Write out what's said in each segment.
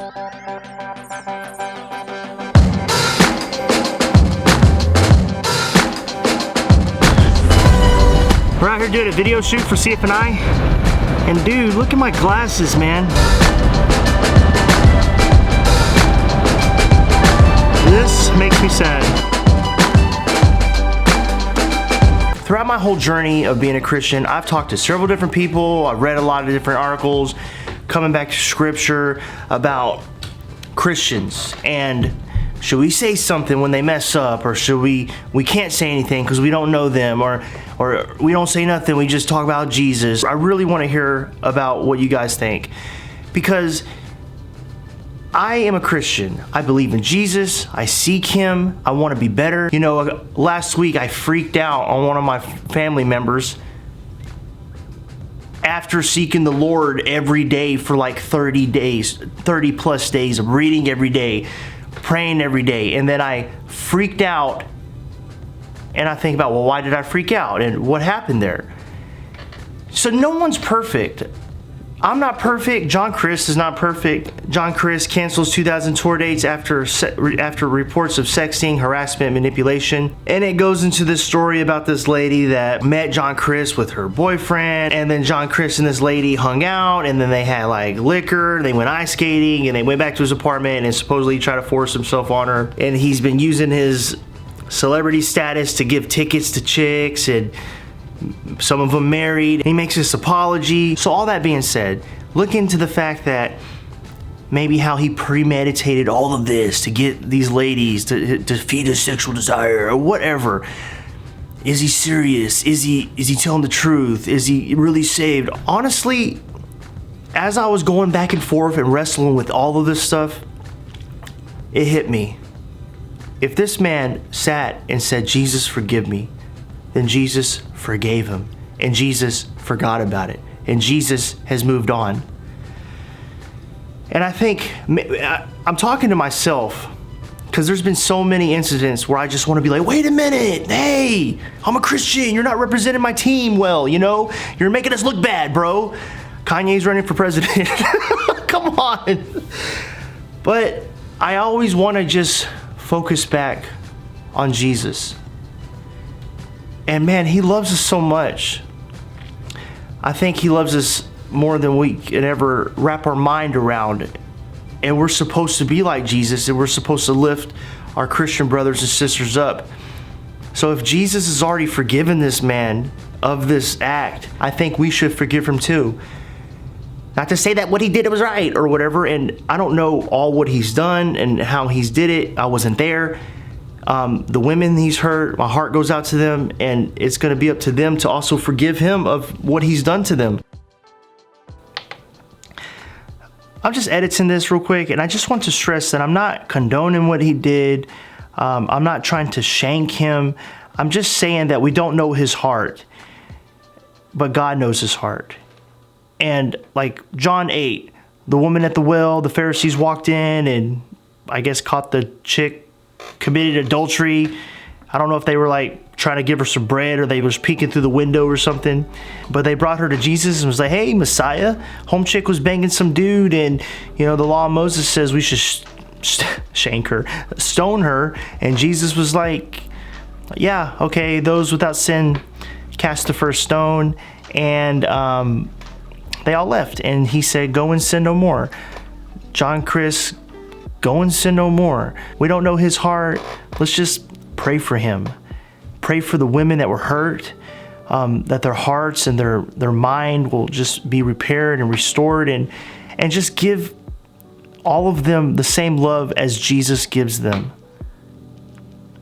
We're out here doing a video shoot for CFNI, and dude, look at my glasses, man. This makes me sad. Throughout my whole journey of being a Christian, I've talked to several different people, I've read a lot of different articles, coming back to scripture about Christians, and should we say something when they mess up, or should we can't say anything because we don't know them, or we don't say nothing, we just talk about Jesus. I really want to hear about what you guys think, because I am a Christian. I believe in Jesus. I seek Him. I want to be better. You know, last week I freaked out on one of my family members after seeking the Lord every day for like 30 days, 30 plus days of reading every day, praying every day, and then I freaked out, and I think about, well, why did I freak out and what happened there? So no one's perfect. I'm not perfect. John Crist is not perfect. John Crist cancels 2000 tour dates after reports of sexting, harassment, manipulation. And it goes into this story about this lady that met John Crist with her boyfriend, and then John Crist and this lady hung out, and then they had like liquor, they went ice skating, and they went back to his apartment and supposedly tried to force himself on her. And he's been using his celebrity status to give tickets to chicks, and some of them married. He makes this apology. So all that being said, look into the fact that maybe how he premeditated all of this to get these ladies to feed his sexual desire or whatever. Is he serious? Is he telling the truth? Is he really saved? Honestly, as I was going back and forth and wrestling with all of this stuff, it hit me. If this man sat and said, Jesus, forgive me, then Jesus forgave him, and Jesus forgot about it, and Jesus has moved on. And I think, I'm talking to myself, because there's been so many incidents where I just want to be like, wait a minute, hey, I'm a Christian, you're not representing my team well, you know? You're making us look bad, bro. Kanye's running for president. Come on. But I always want to just focus back on Jesus. And man, He loves us so much. I think He loves us more than we can ever wrap our mind around. And we're supposed to be like Jesus, and we're supposed to lift our Christian brothers and sisters up. So if Jesus has already forgiven this man of this act, I think we should forgive him too. Not to say that what he did was right or whatever, and I don't know all what he's done and how he's did it. I wasn't there. The women he's hurt, my heart goes out to them, and it's going to be up to them to also forgive him of what he's done to them. I'm just editing this real quick, and I just want to stress that I'm not condoning what he did. I'm not trying to shank him. I'm just saying that we don't know his heart, but God knows his heart. And like John 8, the woman at the well, the Pharisees walked in and I guess caught the chick committed adultery. I don't know if they were like trying to give her some bread or they was peeking through the window or something, but they brought her to Jesus and was like, hey, Messiah, home chick was banging some dude, and you know the law of Moses says we should shank her, stone her. And Jesus was like, yeah, okay, those without sin cast the first stone. And they all left, and he said, go and sin no more. John Crist, go and sin no more. We don't know his heart. Let's just pray for him. Pray for the women that were hurt, that their hearts and their mind will just be repaired and restored, and just give all of them the same love as Jesus gives them.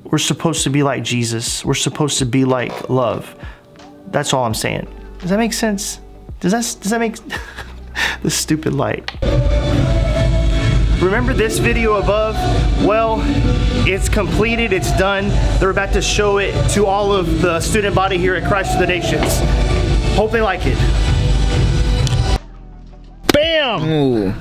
We're supposed to be like Jesus. We're supposed to be like love. That's all I'm saying. Does that make sense? Does that make the stupid light? Remember this video above? Well, it's completed, it's done. They're about to show it to all of the student body here at Christ for the Nations. Hope they like it. Bam! Ooh.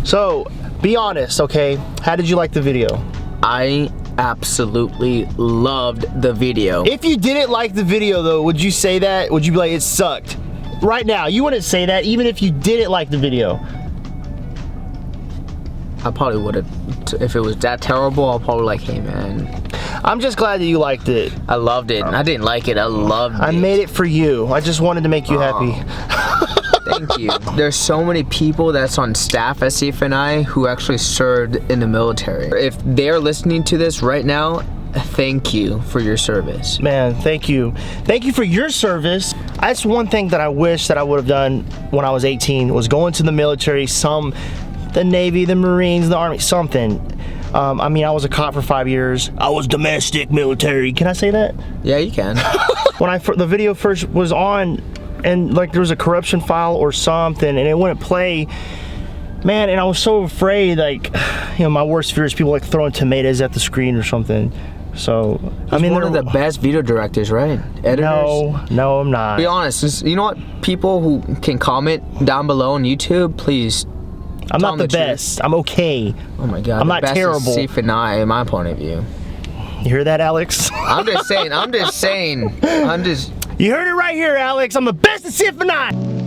So, be honest, okay? How did you like the video? I absolutely loved the video. If you didn't like the video though, would you say that? Would you be like, it sucked? Right now, you wouldn't say that even if you didn't like the video. I probably would have, if it was that terrible, I'll probably like, hey man. I'm just glad that you liked it. I loved it. I didn't like it, I loved it. I made it for you. I just wanted to make you happy. Thank you. There's so many people that's on staff at CFNI who actually served in the military. If they're listening to this right now, thank you for your service. Man, thank you. Thank you for your service. That's one thing that I wish that I would have done when I was 18 was go into the military, the Navy, the Marines, the Army, something. I mean, I was a cop for 5 years. I was domestic military. Can I say that? Yeah, you can. When the video first was on, and like there was a corruption file or something, and it wouldn't play, man, and I was so afraid, like, you know, my worst fear is people like throwing tomatoes at the screen or something. So I mean, one of the best video directors, right? Editors. No, I'm not. Be honest. You know what? People who can comment down below on YouTube, please. I'm not the best. I'm okay. Oh my God. I'm not terrible. Safe and I, in my point of view. You hear that, Alex? I'm just saying. You heard it right here, Alex. I'm the best at CFNI.